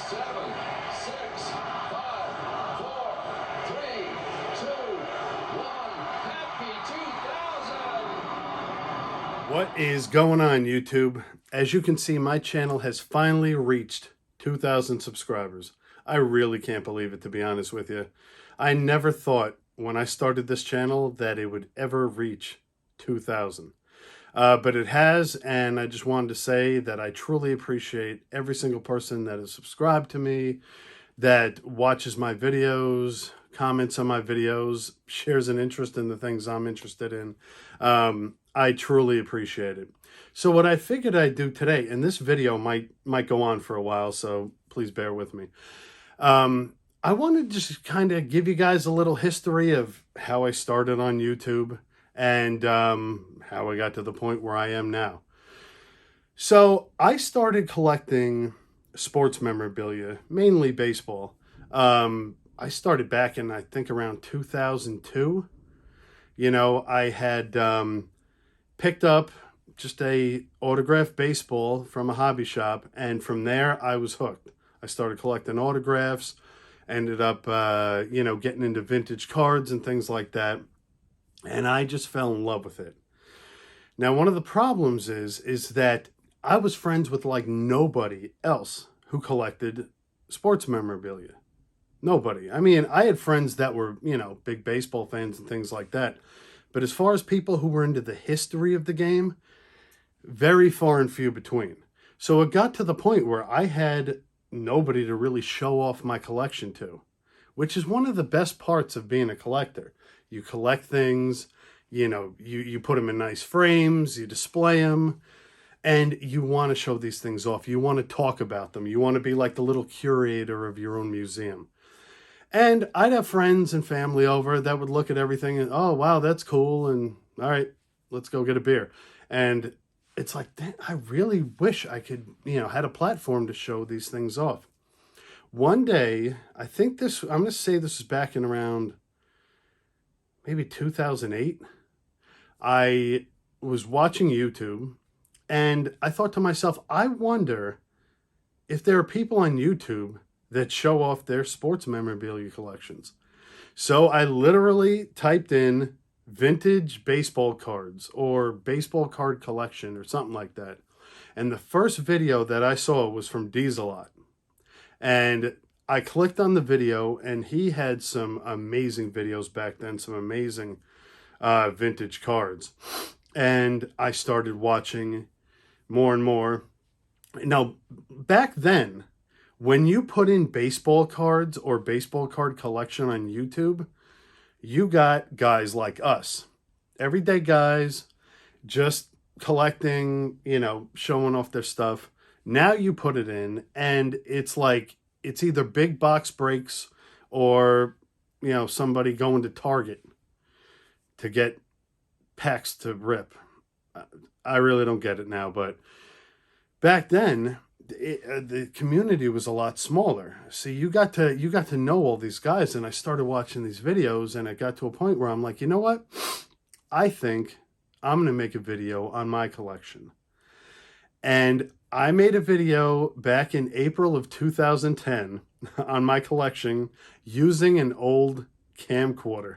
7, 6, 5, 4, 3, 2, 1. Happy 2000! What is going on, YouTube? As you can see, my channel has finally reached 2,000 subscribers. I really can't believe it, to be honest with you. I never thought when I started this channel that it would ever reach 2,000. But it has, and I just wanted to say that I truly appreciate every single person that is subscribed to me, that watches my videos, comments on my videos, shares an interest in the things I'm interested in. I truly appreciate it. So what I figured I'd do today, and this video might go on for a while, so please bear with me. I wanted to just kind of give you guys a little history of how I started on YouTube and how I got to the point where I am now. So I started collecting sports memorabilia, mainly baseball. I started back in, I think, around 2002. You know, I had picked up just a autographed baseball from a hobby shop, and from there I was hooked. I started collecting autographs, ended up, you know, getting into vintage cards and things like that, and I just fell in love with it. Now, one of the problems is that I was friends with like nobody else who collected sports memorabilia. Nobody. I mean, I had friends that were, you know, big baseball fans and things like that. But as far as people who were into the history of the game, very far and few between. So it got to the point where I had nobody to really show off my collection to, which is one of the best parts of being a collector. You collect things, you know, you put them in nice frames, you display them, and you want to show these things off. You want to talk about them. You want to be like the little curator of your own museum. And I'd have friends and family over that would look at everything and, oh, wow, that's cool. And all right, let's go get a beer. And it's like, I really wish I could, you know, had a platform to show these things off. One day, I think this, I'm going to say this is back in around maybe 2008. I was watching YouTube and I thought to myself, I wonder if there are people on YouTube that show off their sports memorabilia collections. So I literally typed in vintage baseball cards or baseball card collection or something like that. And the first video that I saw was from Dieselot. And I clicked on the video and he had some amazing videos back then, some amazing vintage cards. And I started watching more and more. Now, back then, when you put in baseball cards or baseball card collection on YouTube, you got guys like us, everyday guys, just collecting, you know, showing off their stuff. Now you put it in and it's like, it's either big box breaks or, you know, somebody going to Target to get packs to rip. I really don't get it now, but back then, the community was a lot smaller. See, you got to know all these guys, and I started watching these videos, and it got to a point where I'm like, you know what? I think I'm gonna make a video on my collection. And I made a video back in April of 2010 on my collection using an old camcorder.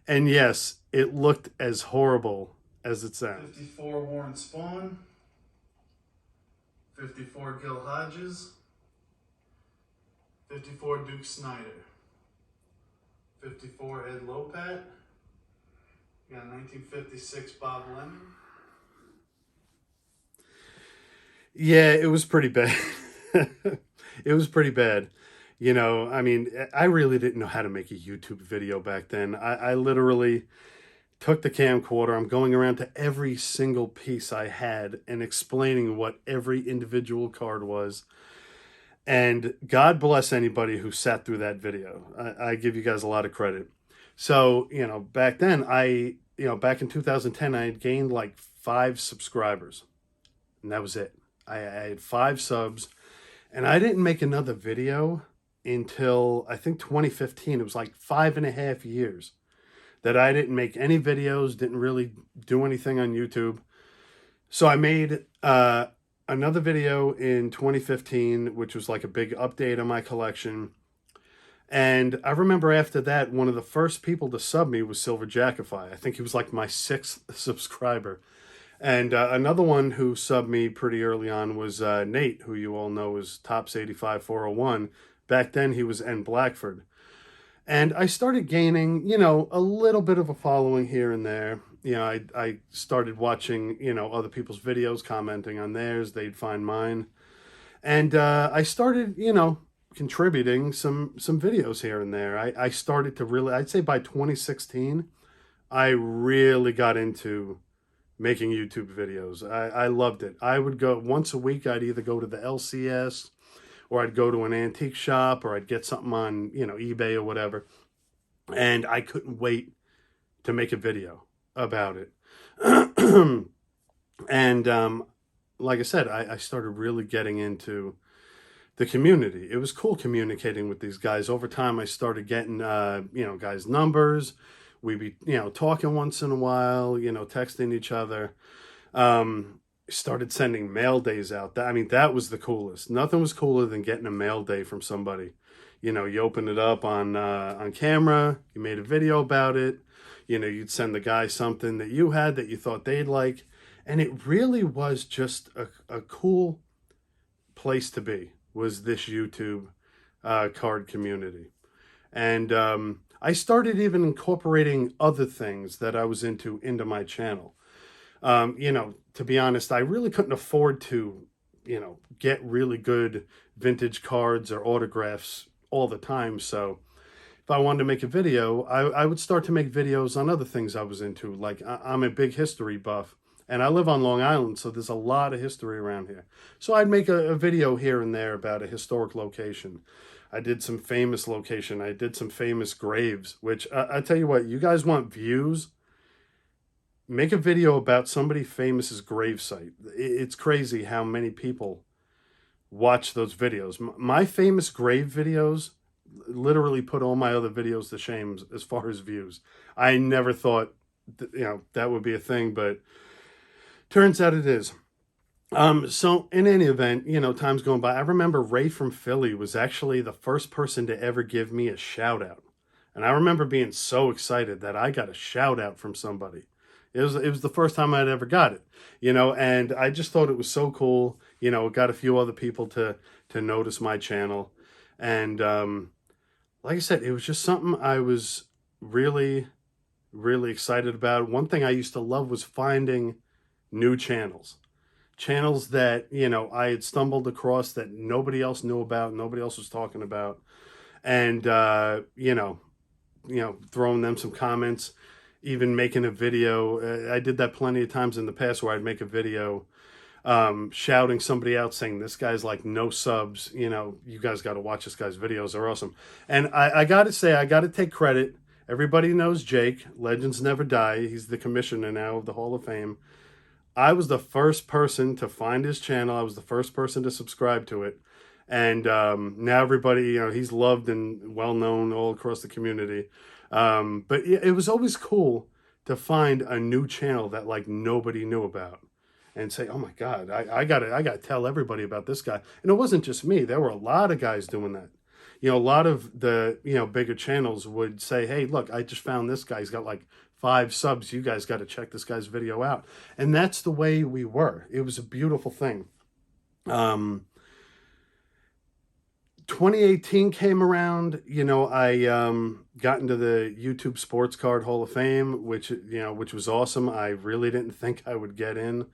And yes, it looked as horrible as it sounds. 54 Warren Spahn. 54 Gil Hodges, 54 Duke Snider, 54 Ed Lopat, got 1956 Bob Lemon. Yeah, it was pretty bad. It was pretty bad. You know, I mean, I really didn't know how to make a YouTube video back then. I literally took the camcorder, I'm going around to every single piece I had and explaining what every individual card was. And God bless anybody who sat through that video. I give you guys a lot of credit. So, you know, back then, back in 2010, I had gained like 5 subscribers. And that was it. I had 5 subs. And I didn't make another video until, I think, 2015. It was like 5.5 years that I didn't make any videos, didn't really do anything on YouTube. So I made another video in 2015, which was like a big update on my collection. And I remember after that, one of the first people to sub me was Silver Jackify. I think he was like my 6th subscriber. And another one who subbed me pretty early on was Nate, who you all know is Tops 85 401. Back then, he was N Blackford. And I started gaining, a little bit of a following here and there. I started watching, other people's videos, commenting on theirs. They'd find mine. And I started, contributing some videos here and there. I started to really, I'd say by 2016, I really got into making YouTube videos. I loved it. I would go once a week. I'd either go to the LCS, or I'd go to an antique shop, or I'd get something on, eBay or whatever. And I couldn't wait to make a video about it. And like I said, I started really getting into the community. It was cool communicating with these guys. Over time, I started getting, guys' numbers. We'd be, talking once in a while, texting each other. Started sending mail days out. That was the coolest. Nothing was cooler than getting a mail day from somebody. You open it up on camera. You made a video about it. You'd send the guy something that you had that you thought they'd like. And it really was just a cool place to be, was this YouTube card community. And I started even incorporating other things that I was into my channel. To be honest, I really couldn't afford to, get really good vintage cards or autographs all the time. So if I wanted to make a video, I would start to make videos on other things I was into. Like I'm a big history buff, and I live on Long Island, so there's a lot of history around here. So I'd make a video here and there about a historic location. I did some famous location. I did some famous graves, which I tell you what, you guys want views? Make a video about somebody famous's gravesite. It's crazy how many people watch those videos. My famous grave videos literally put all my other videos to shame as far as views. I never thought that would be a thing, but turns out it is. So in any event, time's going by. I remember Ray from Philly was actually the first person to ever give me a shout out. And I remember being so excited that I got a shout out from somebody. It was the first time I'd ever got it, and I just thought it was so cool. It got a few other people to notice my channel. And like I said, it was just something I was really, really excited about. One thing I used to love was finding new channels that, I had stumbled across that nobody else knew about, nobody else was talking about. And, throwing them some comments, even making a video. I did that plenty of times in the past where I'd make a video shouting somebody out, saying, this guy's like no subs, you guys got to watch this guy's videos, they're awesome. And I got to say, I got to take credit. Everybody knows Jake, Legends Never Die. He's the commissioner now of the Hall of Fame. I was the first person to find his channel. I was the first person to subscribe to it. And now everybody, he's loved and well-known all across the community. But it was always cool to find a new channel that like nobody knew about and say, oh my God, I gotta tell everybody about this guy. And it wasn't just me. There were a lot of guys doing that. A lot of the, bigger channels would say, hey, look, I just found this guy. He's got like 5 subs. You guys got to check this guy's video out. And that's the way we were. It was a beautiful thing. 2018 came around, I got into the YouTube Sports Card Hall of Fame, which was awesome. I really didn't think I would get in.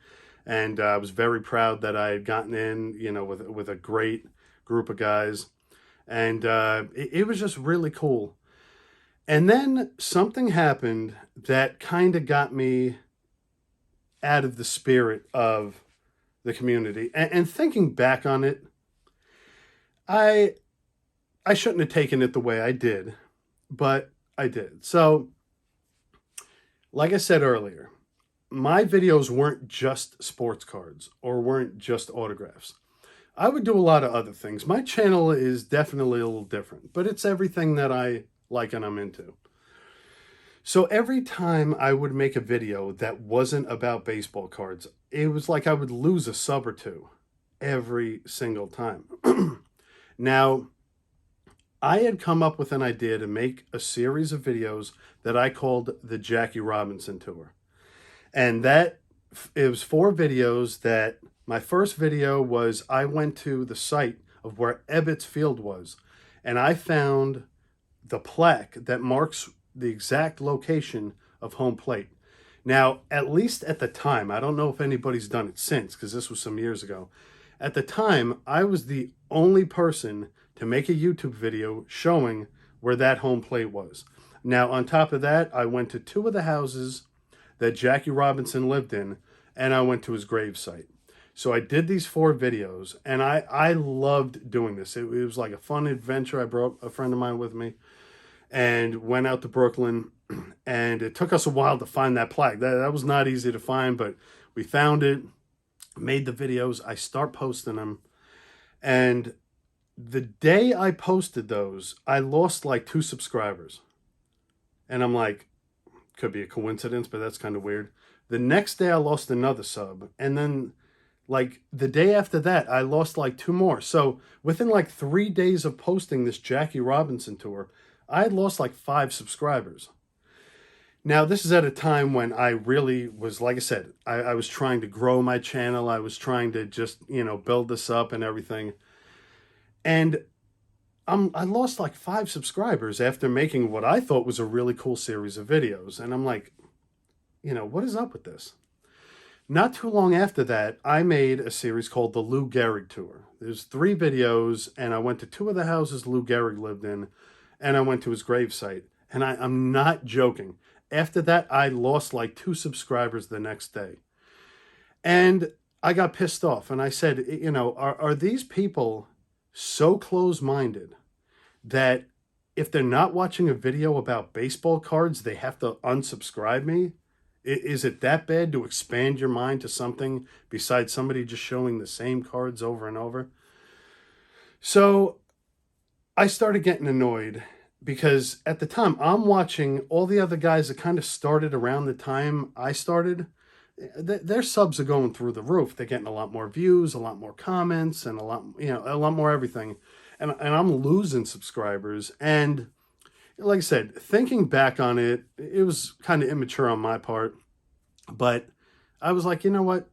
And I was very proud that I had gotten in, with a great group of guys. And it was just really cool. And then something happened that kind of got me out of the spirit of the community. And thinking back on it, I shouldn't have taken it the way I did, but I did. So, like I said earlier, my videos weren't just sports cards or weren't just autographs. I would do a lot of other things. My channel is definitely a little different, but it's everything that I like and I'm into. So every time I would make a video that wasn't about baseball cards, it was like I would lose a sub or two. every single time. Now, I had come up with an idea to make a series of videos that I called the Jackie Robinson Tour. And it was 4 videos. That my first video was I went to the site of where Ebbets Field was, and I found the plaque that marks the exact location of home plate. Now, at least at the time, I don't know if anybody's done it since, because this was some years ago. At the time, I was the only person to make a YouTube video showing where that home plate was. Now, on top of that, I went to 2 of the houses that Jackie Robinson lived in, and I went to his gravesite. So I did these 4 videos, and I loved doing this. It was like a fun adventure. I brought a friend of mine with me and went out to Brooklyn, and it took us a while to find that plaque. That was not easy to find, but we found it, made the videos. I start posting them, and the day I posted those, I lost like 2 subscribers. And I'm like, could be a coincidence, but that's kind of weird. The next day I lost another sub, and then like the day after that I lost like 2 more. So within like 3 days of posting this Jackie Robinson tour, I had lost like 5 subscribers. Now, this is at a time when I really was, like I said, I was trying to grow my channel. I was trying to just, build this up and everything. And I lost like 5 subscribers after making what I thought was a really cool series of videos. And I'm like, what is up with this? Not too long after that, I made a series called the Lou Gehrig Tour. There's 3 videos, and I went to 2 of the houses Lou Gehrig lived in, and I went to his gravesite. And I'm not joking. After that, I lost like 2 subscribers the next day. And I got pissed off, and I said, are these people so close-minded that if they're not watching a video about baseball cards, they have to unsubscribe me? Is it that bad to expand your mind to something besides somebody just showing the same cards over and over? So I started getting annoyed because at the time I'm watching all the other guys that kind of started around the time I started. Their subs are going through the roof. They're getting a lot more views, a lot more comments, and a lot more everything. And I'm losing subscribers. And like I said, thinking back on it, it was kind of immature on my part. But I was like, you know what?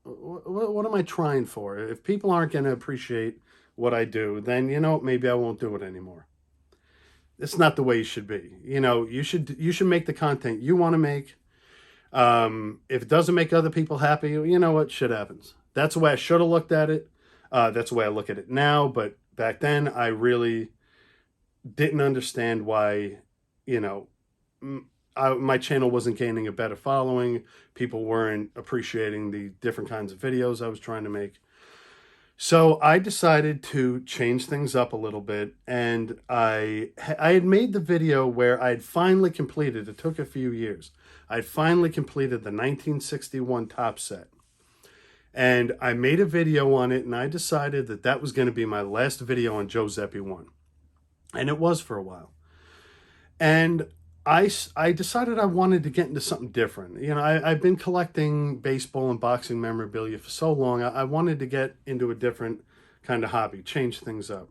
What am I trying for? If people aren't going to appreciate what I do, then, maybe I won't do it anymore. It's not the way you should be. You should make the content you want to make. If it doesn't make other people happy, you know what? Shit happens. That's the way I should have looked at it. That's the way I look at it now. But back then, I really didn't understand why, my channel wasn't gaining a better following. People weren't appreciating the different kinds of videos I was trying to make. So I decided to change things up a little bit, and I had made the video where I had finally completed, it took a few years, I had finally completed the 1961 Topps set. And I made a video on it, and I decided that that was going to be my last video on Joe Zeppi 1. And it was for a while. And I decided I wanted to get into something different. I've been collecting baseball and boxing memorabilia for so long. I wanted to get into a different kind of hobby, change things up.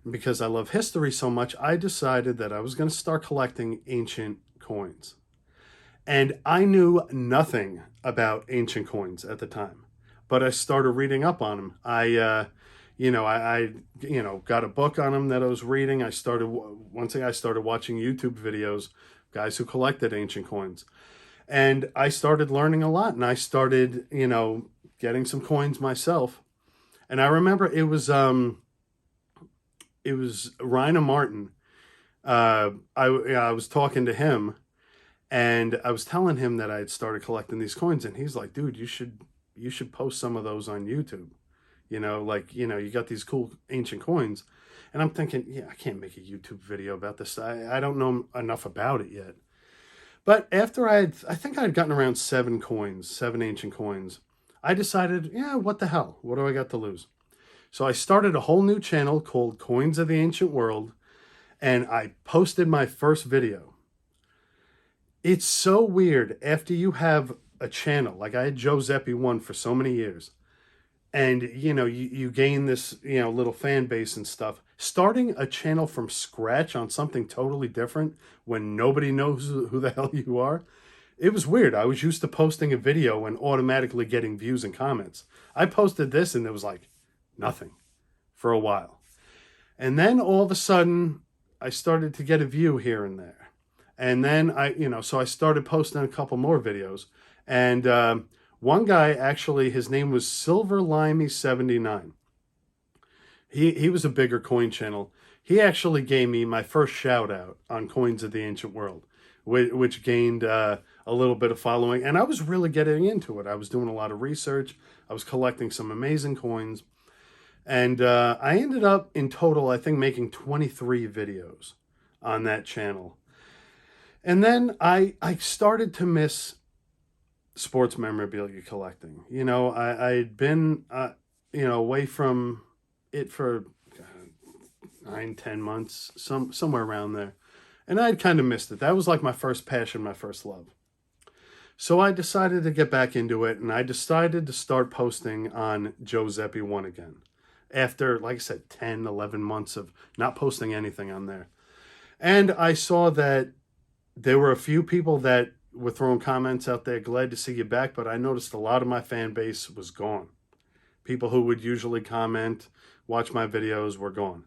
And because I love history so much, I decided that I was going to start collecting ancient coins. And I knew nothing about ancient coins at the time, but I started reading up on them. I got a book on them that I was reading. I started watching YouTube videos, guys who collected ancient coins. And I started learning a lot, and I started, getting some coins myself. And I remember it was Rainer Martin. I was talking to him, and I was telling him that I had started collecting these coins, and he's like, dude, you should post some of those on YouTube. You got these cool ancient coins. And I'm thinking, yeah, I can't make a YouTube video about this. I don't know enough about it yet. But after I think I had gotten around 7 ancient coins, I decided, yeah, what the hell? What do I got to lose? So I started a whole new channel called Coins of the Ancient World, and I posted my first video. It's so weird after you have a channel, like I had Joe Zeppi 1 for so many years, and you gain this little fan base and stuff. Starting a channel from scratch on something totally different when nobody knows who the hell you are, it was weird. I was used to posting a video and automatically getting views and comments. I posted this and it was like nothing for a while. And then all of a sudden I started to get a view here and there. And then so I started posting a couple more videos. And one guy, actually, his name was Silver Limey 79. He was a bigger coin channel. He actually gave me my first shout out on Coins of the Ancient World, which gained a little bit of following. And I was really getting into it. I was doing a lot of research. I was collecting some amazing coins. And I ended up in total, I think, making 23 videos on that channel. And then I started to miss sports memorabilia collecting. I'd been, away from it for 9-10 months, somewhere around there. And I'd kind of missed it. That was like my first passion, my first love. So I decided to get back into it, and I decided to start posting on Joe Zeppi 1 again. After, like I said, 10, 11 months of not posting anything on there. And I saw that there were a few people that were throwing comments out there, glad to see you back, but I noticed a lot of my fan base was gone. People who would usually comment, watch my videos, were gone.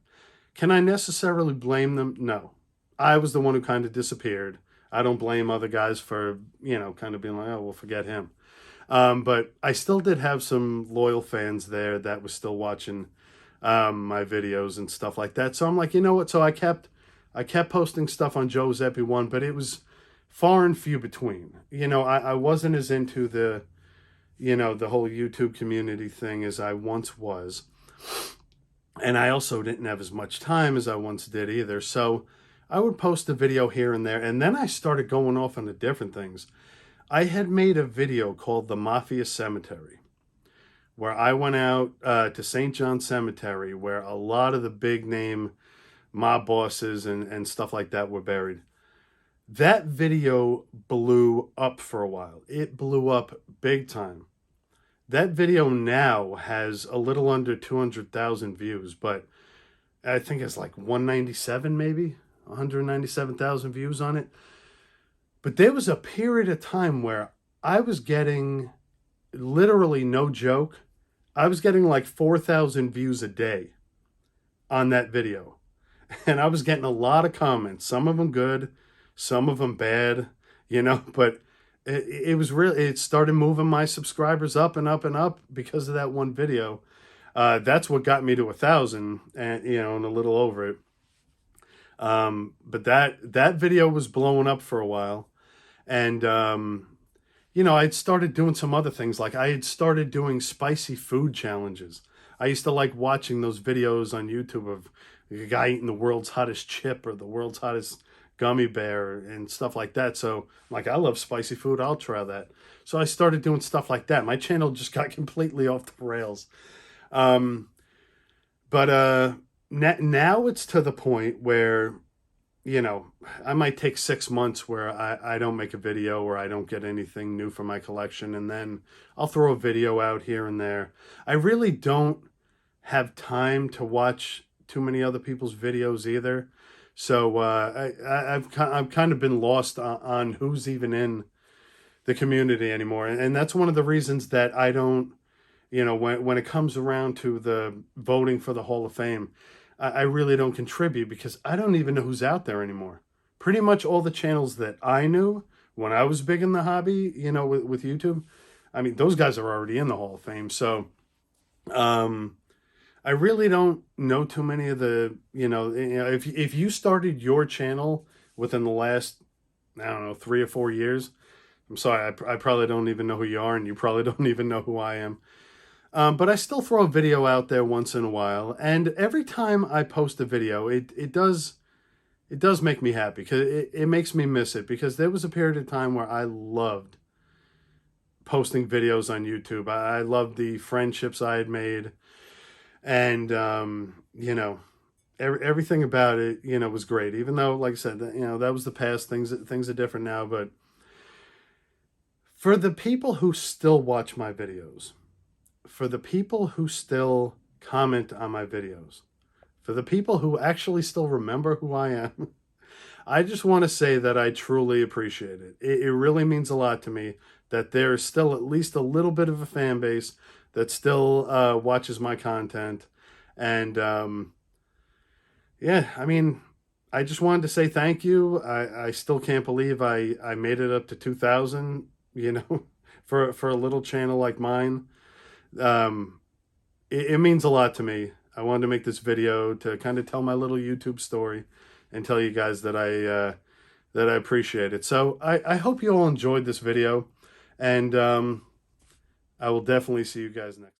Can I necessarily blame them? No. I was the one who kind of disappeared. I don't blame other guys for, kind of being like, oh, we'll forget him. But I still did have some loyal fans there that was still watching my videos and stuff like that. So I'm like, you know what? So I kept posting stuff on Joe Zeppi 1, but it was far and few between. I wasn't as into the whole YouTube community thing as I once was. And I also didn't have as much time as I once did either. So I would post a video here and there. And then I started going off on the different things. I had made a video called The Mafia Cemetery, where I went out to St. John Cemetery, where a lot of the big name mob bosses and stuff like that were buried. That video blew up for a while. It blew up big time. That video now has a little under 200,000 views, but I think it's like 197 maybe, 197,000 views on it. But there was a period of time where I was getting, literally no joke, I was getting like 4,000 views a day on that video. And I was getting a lot of comments, some of them good, some of them bad, but it was really, it started moving my subscribers up and up and up because of that one video. That's what got me to 1,000 and, and a little over it. But that video was blowing up for a while. And, I'd started doing some other things. Like I had started doing spicy food challenges. I used to like watching those videos on YouTube of a guy eating the world's hottest chip or the world's hottest gummy bear and stuff like that. So like, I love spicy food. I'll try that. So I started doing stuff like that. My channel just got completely off the rails. But now it's to the point where, I might take 6 months where I don't make a video or I don't get anything new for my collection. And then I'll throw a video out here and there. I really don't have time to watch too many other people's videos either. So I've kind of been lost on who's even in the community anymore. And that's one of the reasons that I don't, when it comes around to the voting for the Hall of Fame, I really don't contribute because I don't even know who's out there anymore. Pretty much all the channels that I knew when I was big in the hobby, with YouTube, I mean, those guys are already in the Hall of Fame. So I really don't know too many of the, if you started your channel within the last, I don't know, 3 or 4 years, I'm sorry, I probably don't even know who you are, and you probably don't even know who I am. But I still throw a video out there once in a while, and every time I post a video, it does make me happy because it makes me miss it, because there was a period of time where I loved posting videos on YouTube. I loved the friendships I had made, and everything about it was great. Even though, like I said, that was the past. Things are different now, but for the people who still watch my videos, for the people who still comment on my videos, for the people who actually still remember who I am, I just want to say that I truly appreciate it. It really means a lot to me that there is still at least a little bit of a fan base that still watches my content. And yeah, I mean, I just wanted to say thank you. I still can't believe I made it up to 2,000, you know, for a little channel like mine. Um, it means a lot to me. I wanted to make this video to kind of tell my little YouTube story and tell you guys that I appreciate it. So I hope you all enjoyed this video, and I will definitely see you guys next.